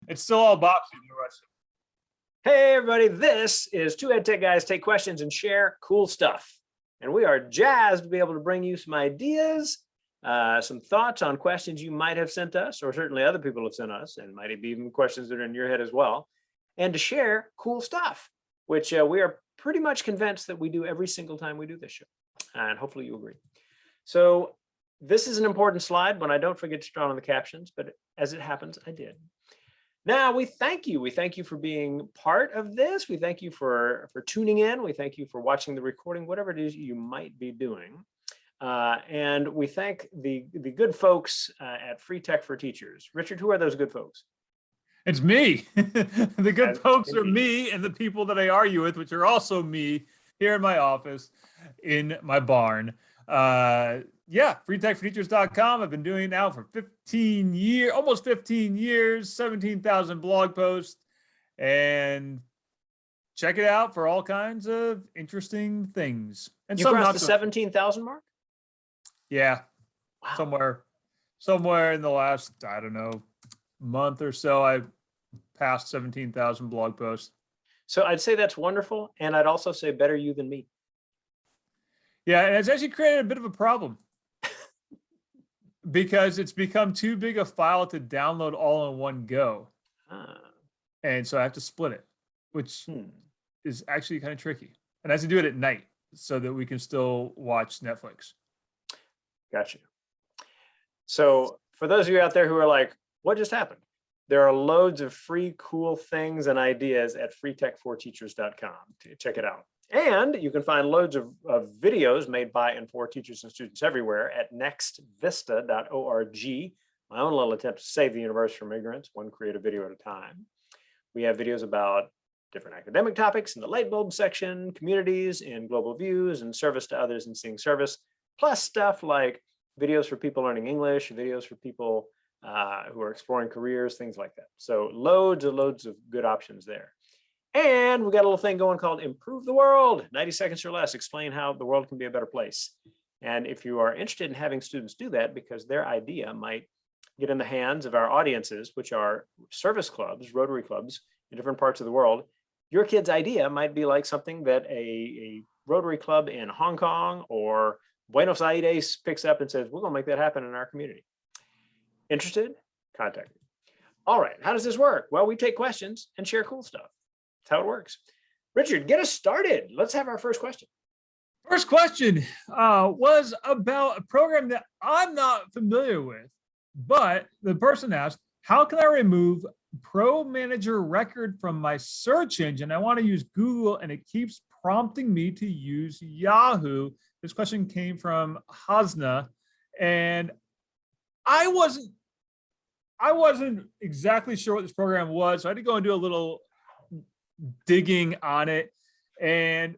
It's still all boxing, Rushton. Hey everybody, this is two EdTech guys take questions and share cool stuff. And we are jazzed to be able to bring you some ideas, some thoughts on questions you might have sent us, or certainly other people have sent us, and might be even questions that are in your head as well, and to share cool stuff, which we are pretty much convinced that we do every single time we do this show. And hopefully you agree. So this is an important slide when I don't forget to draw on the captions, but as it happens, I did. Now, we thank you. We thank you for being part of this. We thank you for tuning in. We thank you for watching the recording, whatever it is you might be doing. And we thank the good folks at Free Tech for Teachers. Richard, who are those good folks? It's me. The good folks are me and the people that I argue with, which are also me here in my office, in my barn. Yeah, freetechforteachers.com. I've been doing it now for 15 years, almost 15 years, 17,000 blog posts, and check it out for all kinds of interesting things. And you crossed the 17,000 mark? Yeah, wow. somewhere in the last, I don't know, month or so, I passed 17,000 blog posts. So I'd say that's wonderful. And I'd also say better you than me. Yeah, and it's actually created a bit of a problem because it's become too big a file to download all in one go. And so I have to split it, which is actually kind of tricky. And I have to do it at night so that we can still watch Netflix. Gotcha. So for those of you out there who are like, what just happened? There are loads of free, cool things and ideas at freetechforteachers.com. Check it out. And you can find loads of videos made by and for teachers and students everywhere at nextvista.org. My own little attempt to save the universe from ignorance, one creative video at a time. We have videos about different academic topics in the light bulb section, communities in global views, and service to others in seeing service, plus stuff like videos for people learning English, videos for people who are exploring careers, things like that. So loads of good options there. And we got a little thing going called Improve the World, 90 seconds or less, explain how the world can be a better place. And if you are interested in having students do that, because their idea might get in the hands of our audiences, which are service clubs, Rotary clubs in different parts of the world, your kid's idea might be like something that a Rotary club in Hong Kong or Buenos Aires picks up and says, we're going to make that happen in our community. Interested? Contact me. All right, how does this work? Well, we take questions and share cool stuff. That's how it works. Richard, get us started. Let's have our first question. First question was about a program that I'm not familiar with, but the person asked, how can I remove Pro Manager Record from my search engine? I want to use Google and it keeps prompting me to use Yahoo. This question came from Hasna, and I wasn't exactly sure what this program was, so I had to go and do a little digging on it. And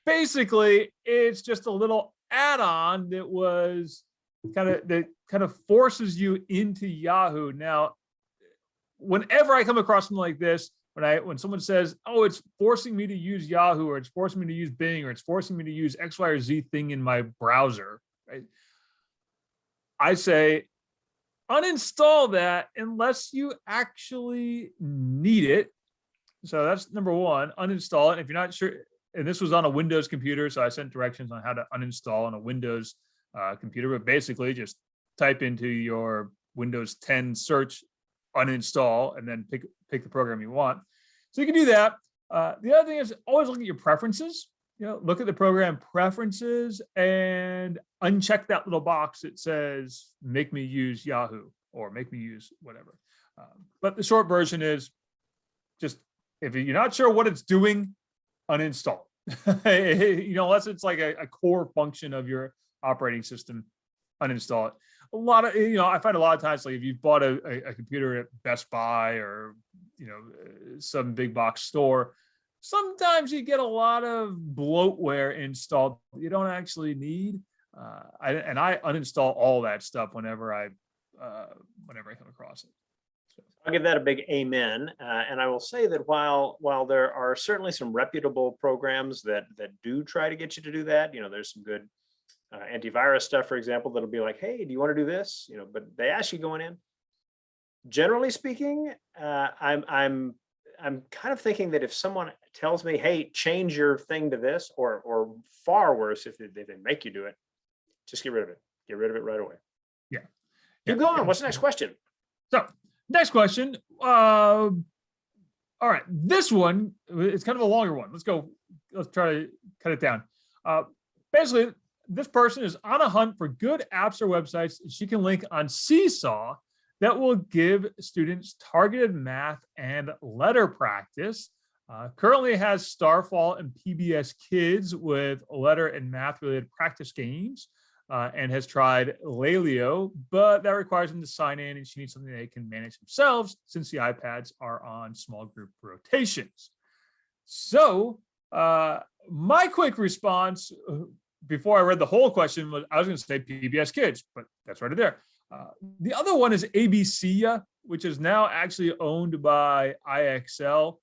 basically, it's just a little add-on that was kind of forces you into Yahoo. Now, whenever I come across something like this, when someone says, oh, it's forcing me to use Yahoo, or it's forcing me to use Bing, or it's forcing me to use X, Y, or Z thing in my browser, right? I say, uninstall that unless you actually need it. So that's number one, uninstall it. If you're not sure, and this was on a Windows computer, so I sent directions on how to uninstall on a Windows computer, but basically just type into your Windows 10 search, uninstall, and then pick the program you want. So you can do that. The other thing is always look at your preferences. Look at the program preferences and uncheck that little box that says, make me use Yahoo or make me use whatever. But the short version is just, if you're not sure what it's doing, uninstall. Unless it's like a core function of your operating system, uninstall it. I find a lot of times, like if you've bought a computer at Best Buy or, some big box store, sometimes you get a lot of bloatware installed that you don't actually need. I uninstall all that stuff whenever I come across it. So. I'll give that a big amen. And I will say that while there are certainly some reputable programs that do try to get you to do that, there's some good antivirus stuff, for example, that'll be like, hey, do you want to do this? But they ask you going in, Generally speaking, I'm kind of thinking that if someone tells me, "Hey, change your thing to this," or far worse, if they make you do it, just get rid of it. Get rid of it right away. Yeah. Keep going. What's the next question? So next question. All right, this one, it's kind of a longer one. Let's try to cut it down. Basically, this person is on a hunt for good apps or websites she can link on Seesaw that will give students targeted math and letter practice. Currently has Starfall and PBS Kids with letter and math related practice games. And has tried Laleo, but that requires them to sign in, and she needs something they can manage themselves since the iPads are on small group rotations. So my quick response before I read the whole question was I was going to say PBS Kids, but that's right there. The other one is ABC, which is now actually owned by IXL.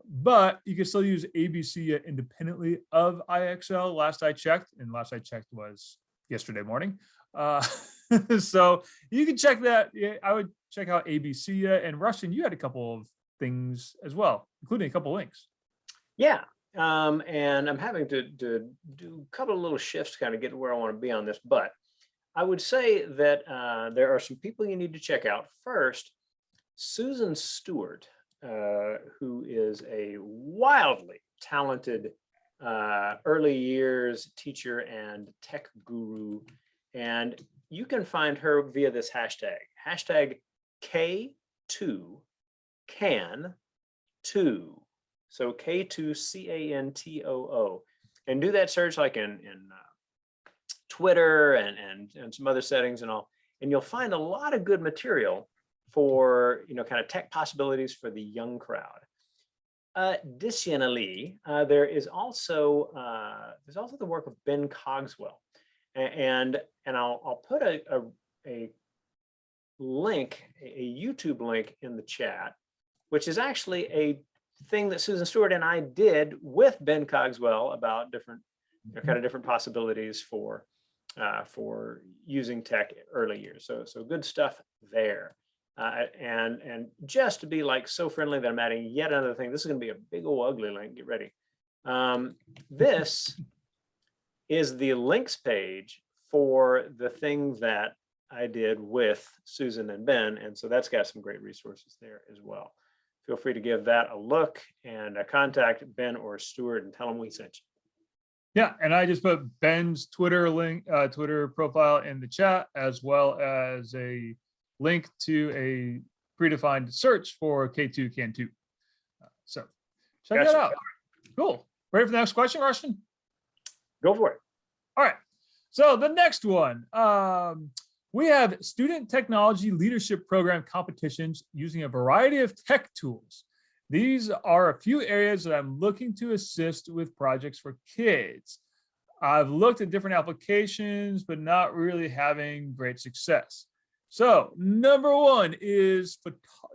But you can still use ABC independently of IXL. Last I checked was yesterday morning. So you can check that. I would check out ABC and Rushton. You had a couple of things as well, including a couple links. Yeah. And I'm having to do a couple of little shifts to kind of get to where I want to be on this. But I would say that there are some people you need to check out. First, Susan Stewart, who is a wildly talented early years teacher and tech guru, and you can find her via this hashtag K2CAN2. So K2CANTOO, and do that search like in Twitter and some other settings and all, and you'll find a lot of good material for kind of tech possibilities for the young crowd. Additionally, there's also the work of Ben Cogswell, and I'll put a link, a YouTube link in the chat, which is actually a thing that Susan Stewart and I did with Ben Cogswell about different different possibilities for using tech early years. So good stuff there. And just to be like so friendly that I'm adding yet another thing. This is going to be a big old ugly link. Get ready. This is the links page for the thing that I did with Susan and Ben. And so that's got some great resources there as well. Feel free to give that a look and contact Ben or Stuart and tell them we sent you. Yeah, and I just put Ben's Twitter link, Twitter profile in the chat, as well as a link to a predefined search for K2CAN2. So check that out. Cool. Ready for the next question, Rushton? Go for it. All right. So the next one, we have student technology leadership program competitions using a variety of tech tools. These are a few areas that I'm looking to assist with projects for kids. I've looked at different applications, but not really having great success. So number one is,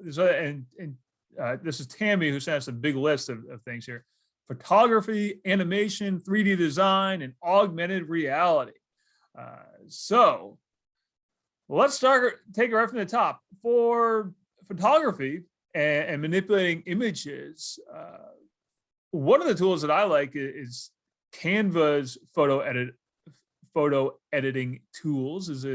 this is Tammy who sent us a big list of things here: photography, animation, 3D design, and augmented reality. So let's take it right from the top. For photography and manipulating images, one of the tools that I like is Canva's photo editing tools is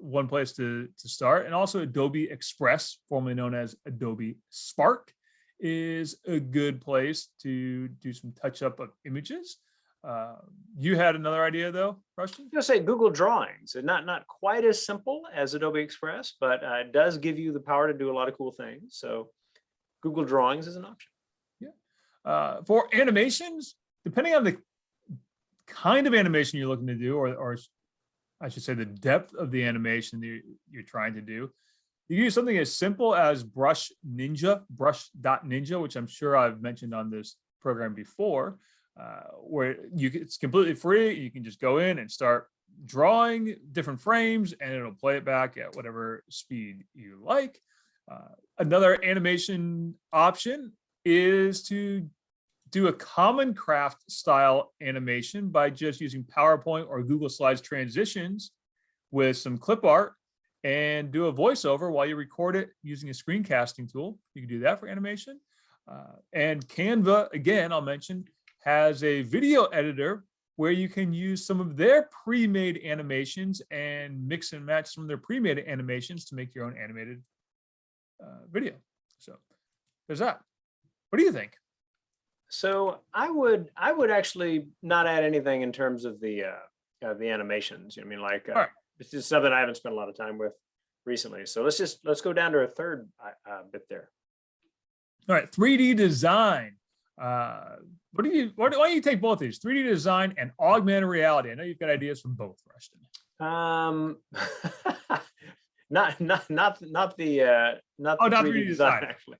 one place to start. And also Adobe Express, formerly known as Adobe Spark, is a good place to do some touch up of images. You had another idea though, Rushton? You'll say Google Drawings. Not quite as simple as Adobe Express, but it does give you the power to do a lot of cool things. So Google Drawings is an option. Yeah. For animations, depending on the kind of animation you're looking to do, or I should say the depth of the animation that you're trying to do, you can use something as simple as brush.ninja, which I'm sure I've mentioned on this program before, where it's completely free. You can just go in and start drawing different frames and it'll play it back at whatever speed you like. Another animation option is to do a common craft style animation by just using PowerPoint or Google Slides transitions with some clip art and do a voiceover while you record it using a screencasting tool. You can do that for animation. And Canva, again, I'll mention, has a video editor where you can use some of their pre-made animations and mix and match some of their pre-made animations to make your own animated video. So there's that. What do you think? So I would actually not add anything in terms of the animations. I mean, like All right. this is something I haven't spent a lot of time with recently. So let's go down to a third bit there. All right, 3D design. Why don't you take both of these, 3D design and augmented reality? I know you've got ideas from both, Rushton. Not the 3D design actually.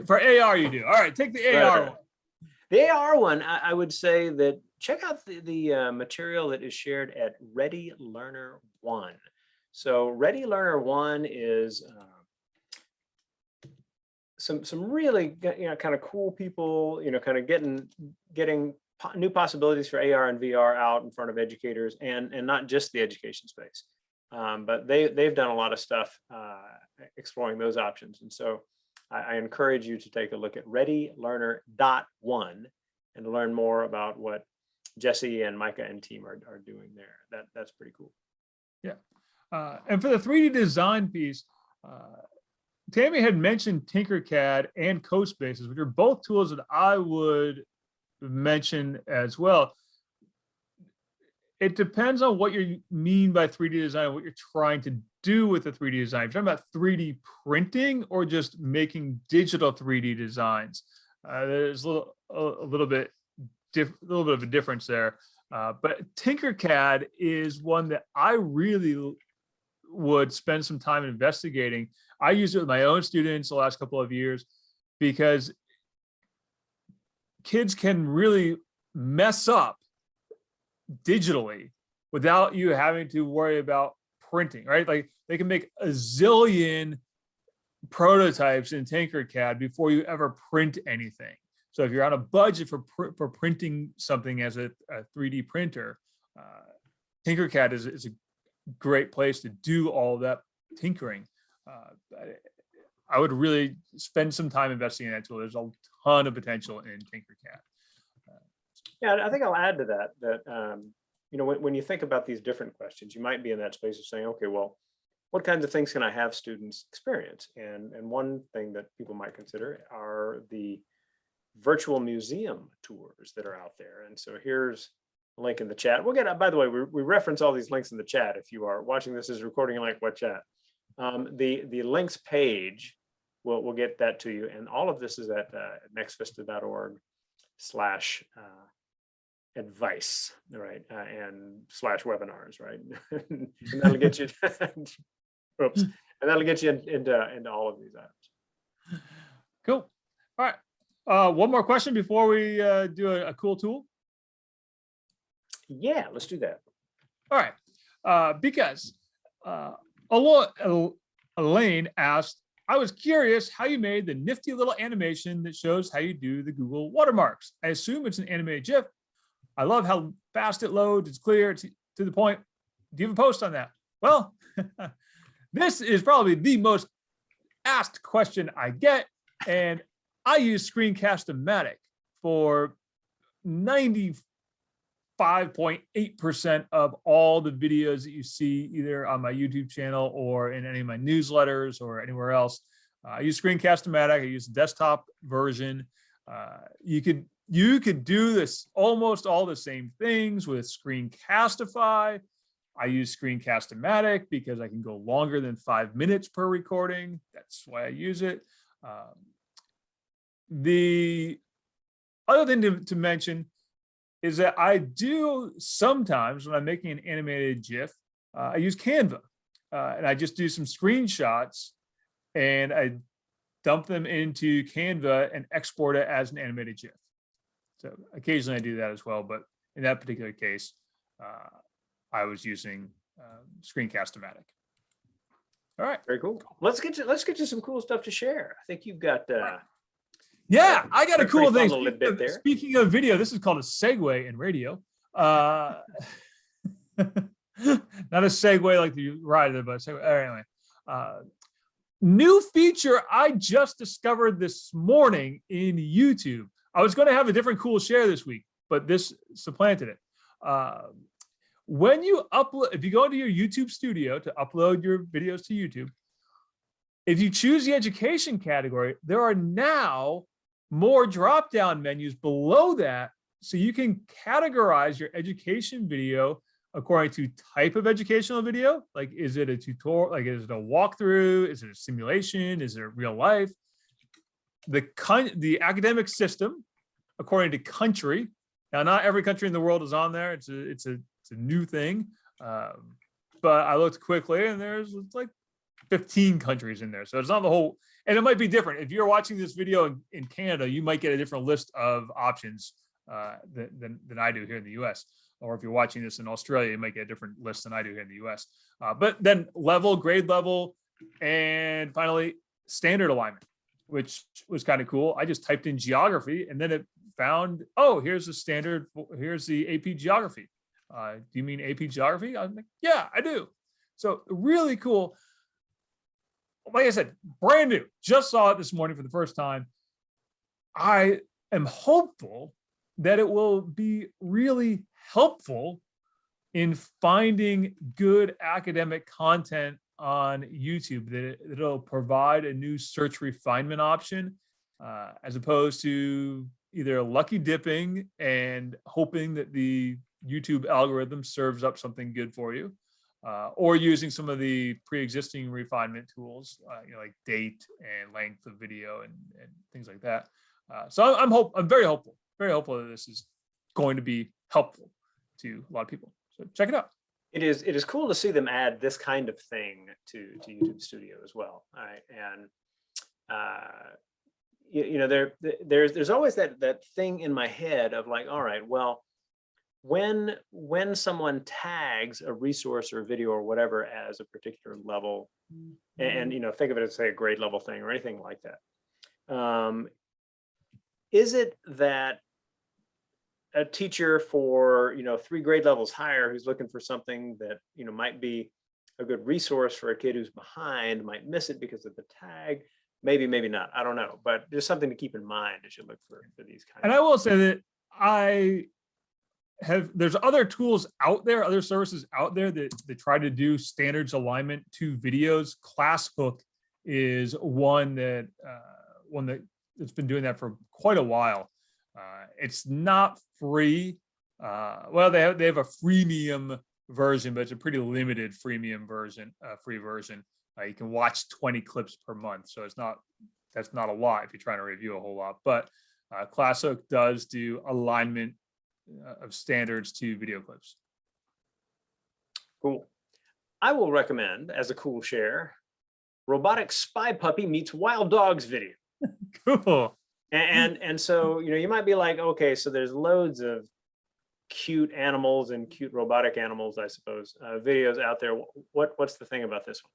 For AR, you do. All right, take the AR one. The AR one, I would say that check out the material that is shared at Ready Learner 1. So Ready Learner 1 is some really kind of cool people, kind of getting new possibilities for AR and VR out in front of educators and not just the education space. But they've done a lot of stuff exploring those options. And so I encourage you to take a look at readylearner.1 and to learn more about what Jesse and Micah and team are doing there. That's pretty cool. Yeah. And for the 3D design piece, Tammy had mentioned Tinkercad and CodeSpaces, which are both tools that I would mention as well. It depends on what you mean by 3D design, what you're trying to do with the 3D design. If you're talking about 3D printing or just making digital 3D designs, there's a little bit of a difference there. But Tinkercad is one that I really would spend some time investigating. I used it with my own students the last couple of years because kids can really mess up digitally without you having to worry about printing, right? Like they can make a zillion prototypes in Tinkercad before you ever print anything. So if you're on a budget for printing something as a 3D printer, Tinkercad is a great place to do all of that tinkering. I would really spend some time investing in that tool. There's a ton of potential in Tinkercad. Yeah, I think I'll add to that, when you think about these different questions, you might be in that space of saying, okay, well, what kinds of things can I have students experience? And one thing that people might consider are the virtual museum tours that are out there. And so here's a link in the chat. We'll get, by the way, we reference all these links in the chat. If you are watching this as recording, like what chat? The links page, we'll get that to you. And all of this is at nextvista.org/advice, right? And /webinars, right? And that'll get you, oops, and that'll get you into all of these items. Cool. All right. One more question before we do a cool tool. Yeah, let's do that. All right. Because Elaine asked, I was curious how you made the nifty little animation that shows how you do the Google watermarks. I assume it's an animated GIF. I love how fast it loads. It's clear. It's to the point. Do you have a post on that? Well, this is probably the most asked question I get. And I use Screencast-O-Matic for 95.8% of all the videos that you see either on my YouTube channel or in any of my newsletters or anywhere else. I use Screencast-O-Matic. I use the desktop version. You could do this almost all the same things with Screencastify. I use Screencast-O-Matic because I can go longer than 5 minutes per recording. That's why I use it. The other thing to mention is that I do sometimes when I'm making an animated GIF, I use Canva and I just do some screenshots and I dump them into Canva and export it as an animated GIF. So occasionally I do that as well, but in that particular case, I was using Screencast-O-Matic. All right, very cool. Let's get you some cool stuff to share. I think you've got. Yeah, I got a cool thing. Speaking of video, this is called a segue in radio. Not a segue like the rider, but a segue. Anyway, New feature I just discovered this morning in YouTube. I was going to have a different cool share this week, but this supplanted it. When you upload, if you go into your YouTube studio to upload your videos to YouTube, if you choose the education category, there are now more drop-down menus below that, so you can categorize your education video according to type of educational video. Like, is it a tutorial? Like, is it a walkthrough? Is it a simulation? Is it real life? The academic system, according to country. Now, not every country in the world is on there. It's a new thing. But I looked quickly, and there's like 15 countries in there. So it's not the whole, and it might be different. If you're watching this video in Canada, you might get a different list of options than I do here in the US. Or if you're watching this in Australia, you might get a different list than I do here in the US. But then level, grade level, and finally standard alignment, which was kind of cool. I just typed in geography, and then it found, oh, here's the standard, here's the AP geography. Do you mean AP geography? I was like, yeah, I do. So really cool. Like I said, brand new, just saw it this morning for the first time. I am hopeful that it will be really helpful in finding good academic content on YouTube, that it'll provide a new search refinement option, as opposed to either lucky dipping and hoping that the YouTube algorithm serves up something good for you, or using some of the pre-existing refinement tools, like date and length of video and things like that. So I'm very hopeful that this is going to be helpful to a lot of people. So check it out. It is cool to see them add this kind of thing to YouTube Studio as well. Right? And there's always that thing in my head of like, all right, well, when someone tags a resource or video or whatever as a particular level, and think of it as, say, a grade level thing or anything like that, is it that a teacher for 3 grade levels higher who's looking for something that might be a good resource for a kid who's behind might miss it because of the tag? Maybe not, I don't know, but there's something to keep in mind as you look for these kinds. And I will say that there's other tools out there, other services out there that try to do standards alignment to videos. ClassHook is one that's been doing that for quite a while. It's not free. Well, they have a freemium version, but it's a pretty limited freemium version, free version. You can watch 20 clips per month, so that's not a lot if you're trying to review a whole lot. But ClassHook does do alignment of standards to video clips. Cool. I will recommend, as a cool share, Robotic Spy Puppy Meets Wild Dogs video. Cool. And so you might be like, okay, so there's loads of cute animals and cute robotic animals, I suppose, videos out there. What's the thing about this one?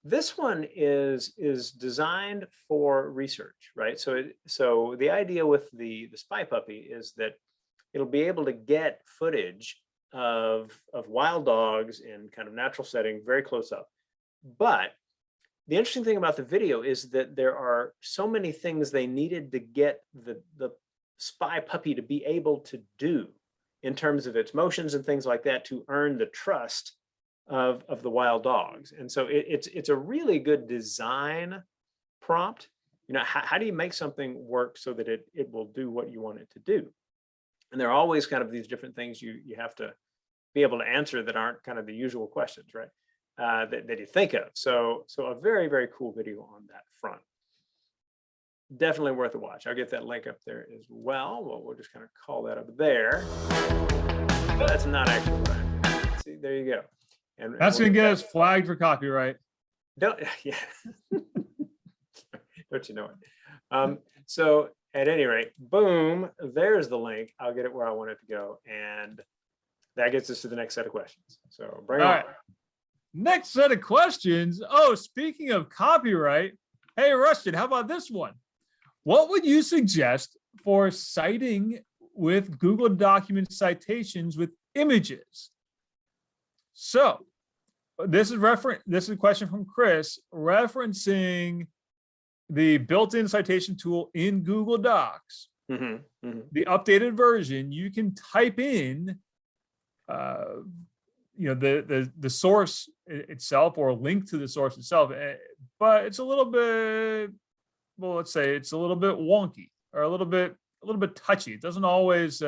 This one is designed for research, right? So the idea with the Spy Puppy is that it'll be able to get footage of wild dogs in kind of natural setting, very close up. But the interesting thing about the video is that there are so many things they needed to get the Spy Puppy to be able to do in terms of its motions and things like that to earn the trust of the wild dogs. And so it's a really good design prompt. How do you make something work so that it will do what you want it to do? And there are always kind of these different things you have to be able to answer that aren't kind of the usual questions, right? That you think of. So a very, very cool video on that front. Definitely worth a watch. I'll get that link up there as well. Well, we'll just kind of call that up there. That's not actually right. See, there you go. And that's going to get us flagged for copyright. Don't you know it? So at any rate, boom, there's the link. I'll get it where I want it to go. And that gets us to the next set of questions. So bring it on. Next set of questions. Oh, speaking of copyright, hey, Rushton, how about this one? What would you suggest for citing with Google document citations with images? So this is a question from Chris referencing the built-in citation tool in Google Docs. Mhm, mhm. The updated version, you can type in the source itself or link to the source itself, but it's a little bit, well, let's say it's a little bit wonky or a little bit touchy. It doesn't always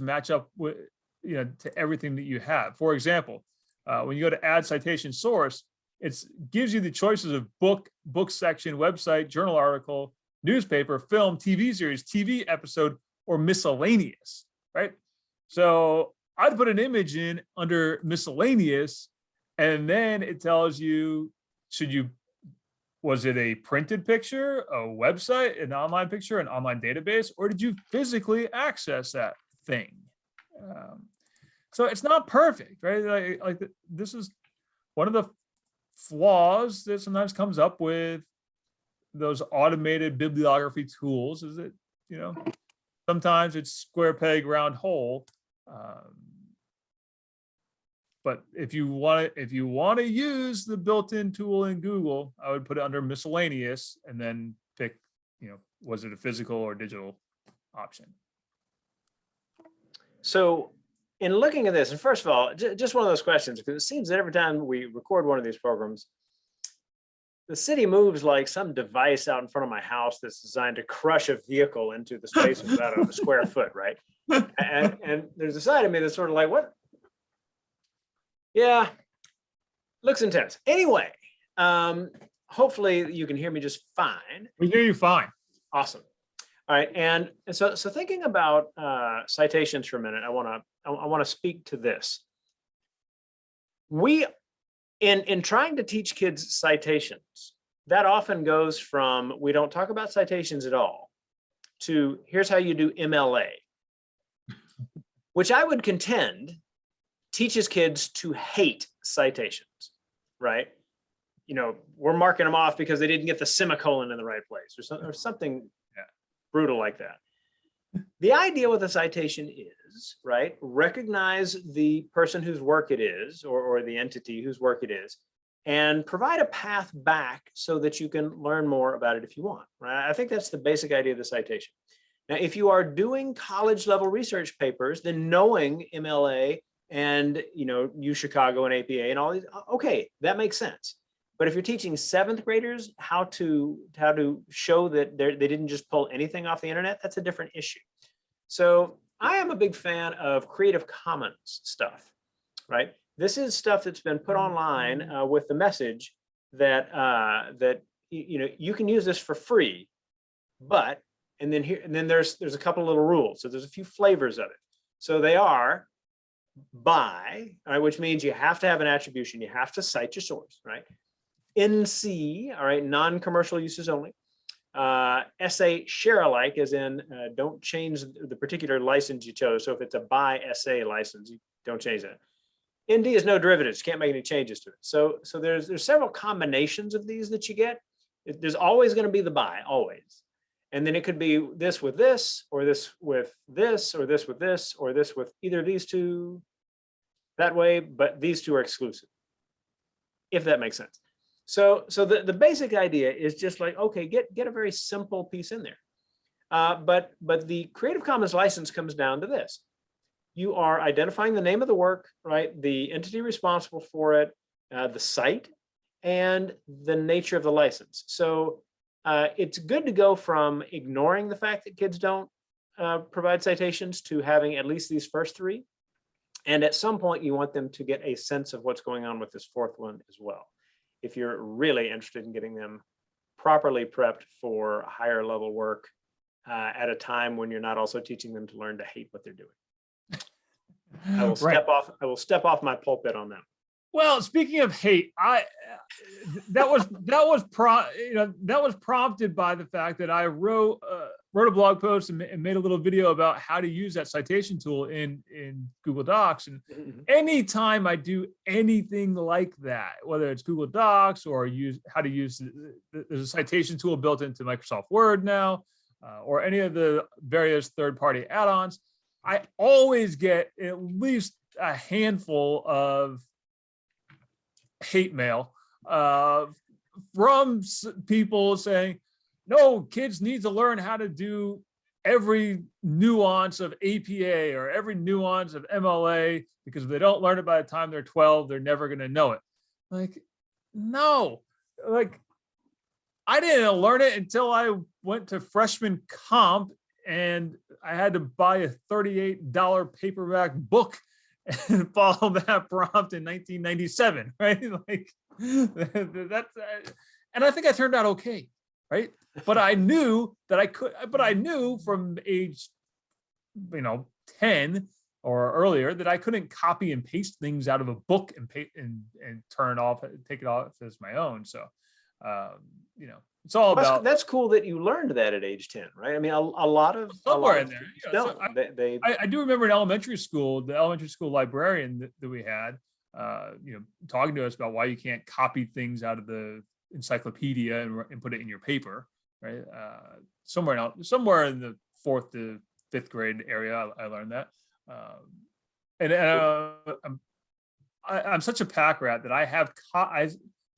match up with to everything that you have. For example, when you go to add citation source, it gives you the choices of book section, website, journal article, newspaper, film, TV series, TV episode, or miscellaneous, right? So I'd put an image in under miscellaneous, and then it tells you, was it a printed picture, a website, an online picture, an online database, or did you physically access that thing? So it's not perfect, right? Like this is one of the flaws that sometimes comes up with those automated bibliography tools, is that, sometimes it's square peg, round hole. But if you want to use the built-in tool in Google, I would put it under miscellaneous and then pick, was it a physical or digital option? So in looking at this, and first of all, just one of those questions, because it seems that every time we record one of these programs, the city moves like some device out in front of my house that's designed to crush a vehicle into the space of about a square foot, right? And there's a side of me that's sort of like, what? Yeah, looks intense. Anyway, hopefully you can hear me just fine. We hear you fine. Awesome. All right, and so thinking about citations for a minute, I want to speak to this. We, in trying to teach kids citations, that often goes from we don't talk about citations at all to here's how you do MLA, which I would contend teaches kids to hate citations, right? We're marking them off because they didn't get the semicolon in the right place or something brutal like that. The idea with a citation is, right, recognize the person whose work it is or the entity whose work it is and provide a path back so that you can learn more about it if you want, right? I think that's the basic idea of the citation. Now, if you are doing college level research papers, then knowing MLA and U Chicago and APA and all these, okay, that makes sense. But if you're teaching 7th graders how to show that they didn't just pull anything off the internet, that's a different issue. So I am a big fan of Creative Commons stuff, right? This is stuff that's been put online with the message that you can use this for free, but and then there's a couple of little rules. So there's a few flavors of it. So they are by, all right, which means you have to have an attribution, you have to cite your source, right? NC, all right, non-commercial uses only. SA share alike, as in don't change the particular license you chose. So if it's a by SA license, you don't change that. ND is no derivatives, can't make any changes to it. So there's several combinations of these that you get. There's always going to be the by, always. And then it could be this with this, or this with this, or this with this, or this with either of these two that way, but these two are exclusive, if that makes sense. So the basic idea is just like, okay, get a very simple piece in there. But the Creative Commons license comes down to this. You are identifying the name of the work, right? The entity responsible for it, the site, and the nature of the license. So it's good to go from ignoring the fact that kids don't provide citations to having at least these first 3. And at some point, you want them to get a sense of what's going on with this 4th one as well, if you're really interested in getting them properly prepped for higher level work at a time when you're not also teaching them to learn to hate what they're doing. I will step off my pulpit on that. Well, speaking of hate, that was prompted by the fact that I wrote a blog post and made a little video about how to use that citation tool in Google Docs. And anytime I do anything like that, whether it's Google Docs or how to use there's a citation tool built into Microsoft Word now, or any of the various third-party add-ons, I always get at least a handful of hate mail from people saying, no, kids need to learn how to do every nuance of APA or every nuance of MLA, because if they don't learn it by the time they're 12, they're never going to know it. Like, no, like I didn't learn it until I went to freshman comp and I had to buy a $38 paperback book and follow that prompt in 1997, right? Like that's, and I think I turned out okay, right? But I knew that I could, but I knew from age, 10 or earlier that I couldn't copy and paste things out of a book and turn it off, take it off as my own. So, it's all about. That's cool that you learned that at age 10, right? I mean, a lot of somewhere in there. don't. I do remember in elementary school, the elementary school librarian that we had, talking to us about why you can't copy things out of the encyclopedia and put it in your paper, right? Somewhere in the 4th to 5th grade area, I learned that. I'm such a pack rat that I have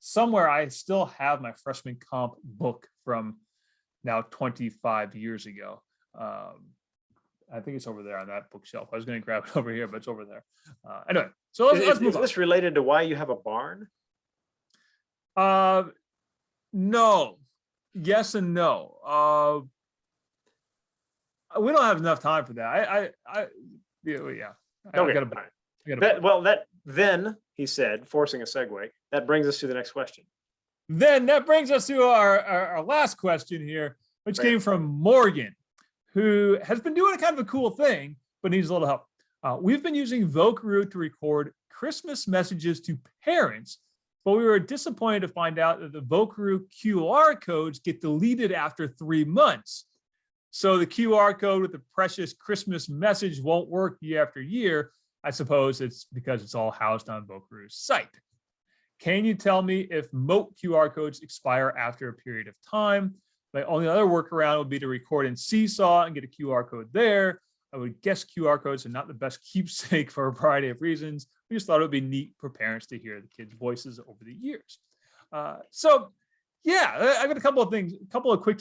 somewhere I still have my freshman comp book from now 25 years ago. I think it's over there on that bookshelf. I was going to grab it over here, but it's over there. Anyway, so let's move on. Is this related to why you have a barn? No. Yes and no. We don't have enough time for that. Then he said, forcing a segue, that brings us to the next question. Then that brings us to our last question here, which came from Morgan, who has been doing a kind of a cool thing, but needs a little help. We've been using Vocaroo to record Christmas messages to parents, but we were disappointed to find out that the Vocaroo QR codes get deleted after 3 months. So the QR code with the precious Christmas message won't work year after year. I suppose it's because it's all housed on Vocaroo's site. Can you tell me if Moat QR codes expire after a period of time? My only other workaround would be to record in Seesaw and get a QR code there. I would guess QR codes are not the best keepsake for a variety of reasons. We just thought it would be neat for parents to hear the kids' voices over the years. So yeah, I've got a couple of quick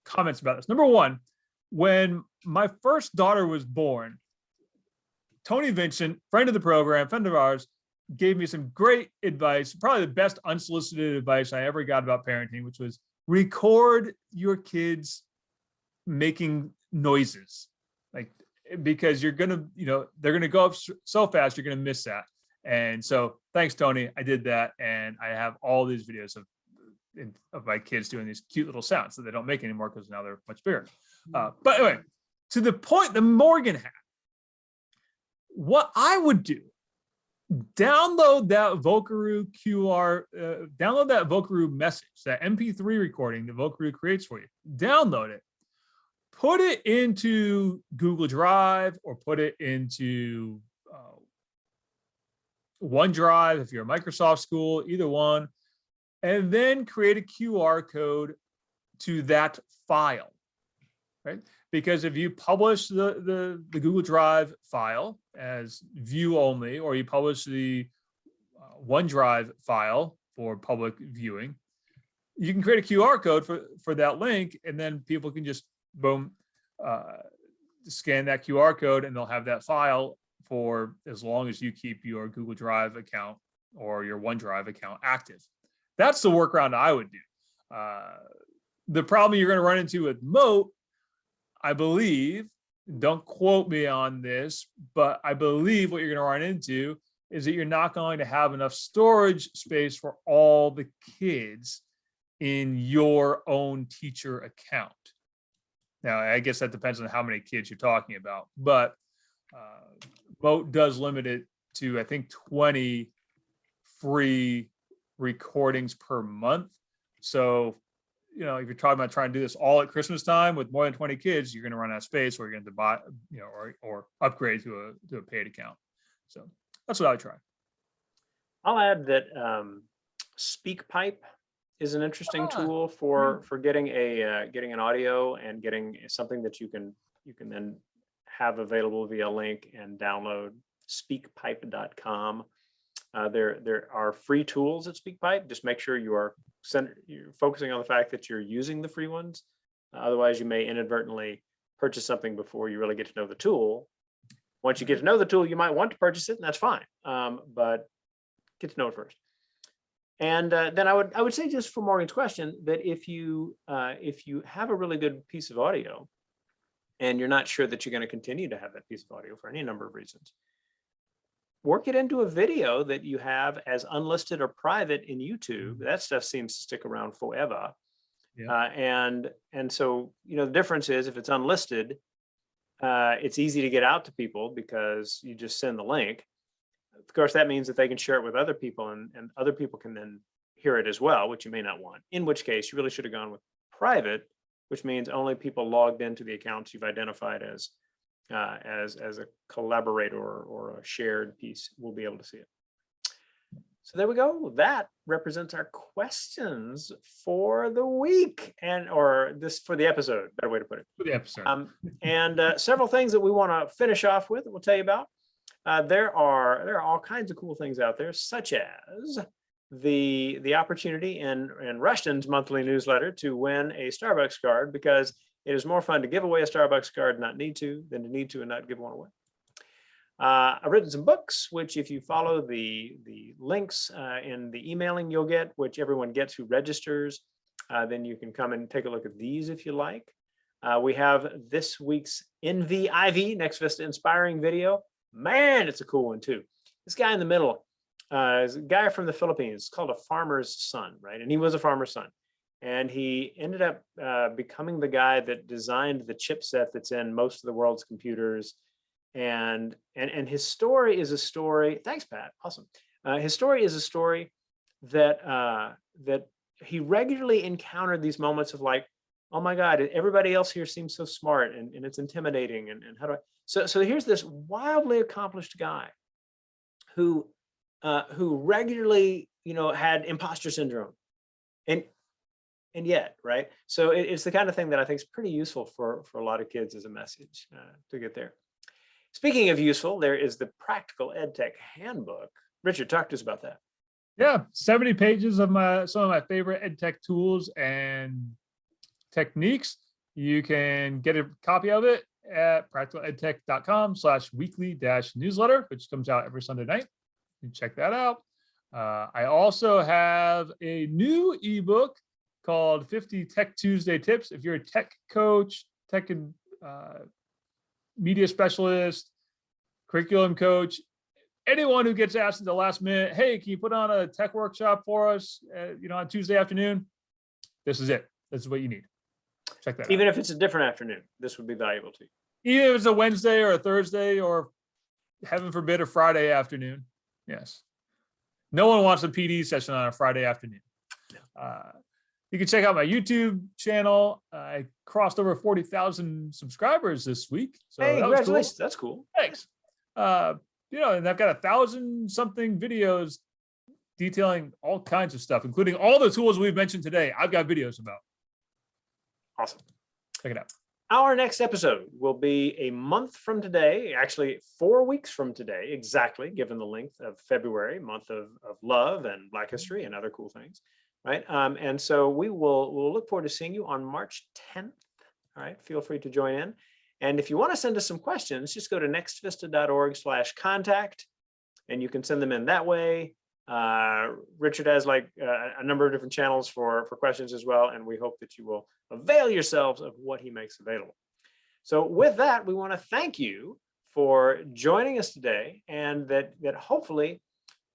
comments about this. Number one, when my first daughter was born, Tony Vincent, friend of the program, friend of ours, gave me some great advice, probably the best unsolicited advice I ever got about parenting, which was record your kids making noises, like, because you're gonna, they're gonna go up so fast, you're gonna miss that. And so thanks, Tony. I did that, and I have all these videos of my kids doing these cute little sounds that they don't make anymore because now they're much bigger. But anyway, to the point that Morgan had, what I would do, download that Vocaroo download that Vocaroo message, that MP3 recording that Vocaroo creates for you. Download it, put it into Google Drive or put it into OneDrive if you're a Microsoft school, either one, and then create a QR code to that file, right? Because if you publish the Google Drive file as view only, or you publish the OneDrive file for public viewing, you can create a QR code for that link, and then people can just boom, scan that QR code, and they'll have that file for as long as you keep your Google Drive account or your OneDrive account active. That's the workaround I would do. The problem you're going to run into with Moat, I believe, don't quote me on this, but I believe what you're going to run into is that you're not going to have enough storage space for all the kids in your own teacher account. Now, I guess that depends on how many kids you're talking about, but Moat does limit it to, I think, 20 free recordings per month. So, if you're talking about trying to do this all at Christmas time with more than 20 kids, you're going to run out of space, or you're going to buy, or upgrade to a paid account. So that's what I would try. I'll add that SpeakPipe is an interesting tool for getting an audio and getting something that you can then have available via link and download. SpeakPipe.com. There are free tools at SpeakPipe. Just make sure you're focusing on the fact that you're using the free ones. Otherwise, you may inadvertently purchase something before you really get to know the tool. Once you get to know the tool, you might want to purchase it, and that's fine. But get to know it first. And then I would say, just for Morgan's question, that if you have a really good piece of audio and you're not sure that you're going to continue to have that piece of audio for any number of reasons, work it into a video that you have as unlisted or private in YouTube. That stuff seems to stick around forever. Yeah. And so, the difference is, if it's unlisted, it's easy to get out to people because you just send the link. Of course, that means that they can share it with other people, and other people can then hear it as well, which you may not want. In which case, you really should have gone with private, which means only people logged into the accounts you've identified as a collaborator or a shared piece will be able to see it. So there we go. That represents our questions for the week, or for the episode, better way to put it. For the episode. And several things that we want to finish off with that we'll tell you about. There are all kinds of cool things out there, such as the opportunity in Rushton's monthly newsletter to win a Starbucks card, because it is more fun to give away a Starbucks card and not need to than to need to and not give one away. I've written some books, which if you follow the links in the emailing you'll get, which everyone gets who registers, then you can come and take a look at these if you like. We have this week's NVIV, Next Vista Inspiring video. Man, it's a cool one too. This guy in the middle is a guy from the Philippines, called a farmer's son, right? And he was a farmer's son. And he ended up becoming the guy that designed the chipset that's in most of the world's computers. And his story is a story. Thanks, Pat. Awesome. His story is a story that he regularly encountered these moments of like, oh my God, everybody else here seems so smart, and it's intimidating. And how do I? So here's this wildly accomplished guy who regularly, had imposter syndrome, and yet, right? So it's the kind of thing that I think is pretty useful for a lot of kids as a message to get there. Speaking of useful, there is the Practical EdTech Handbook. Richard, talk to us about that. Yeah, 70 pages of some of my favorite EdTech tools and techniques. You can get a copy of it at practicaledtech.com/weekly-newsletter, which comes out every Sunday night. You can check that out. I also have a new ebook called 50 Tech Tuesday Tips. If you're a tech coach, tech and media specialist, curriculum coach, anyone who gets asked at the last minute, hey, can you put on a tech workshop for us, on Tuesday afternoon? This is it. This is what you need. Check that out. Even if it's a different afternoon, this would be valuable to you. Even if it's a Wednesday or a Thursday, or heaven forbid, a Friday afternoon. Yes. No one wants a PD session on a Friday afternoon. You can check out my YouTube channel. I crossed over 40,000 subscribers this week. So hey, congratulations. Cool. That's cool. Thanks. And I've got 1,000-something videos detailing all kinds of stuff, including all the tools we've mentioned today. I've got videos about. Awesome. Check it out. Our next episode will be a month from today, actually 4 weeks from today, exactly, given the length of February, month of love and Black history and other cool things, right? And so we'll look forward to seeing you on March 10th. All right, feel free to join in. And if you want to send us some questions, just go to nextvista.org/contact, and you can send them in that way. Richard has a number of different channels for questions as well, and we hope that you will avail yourselves of what he makes available. So with that, we want to thank you for joining us today, and that hopefully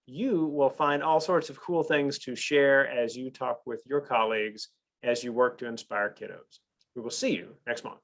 you will find all sorts of cool things to share as you talk with your colleagues as you work to inspire kiddos. We will see you next month.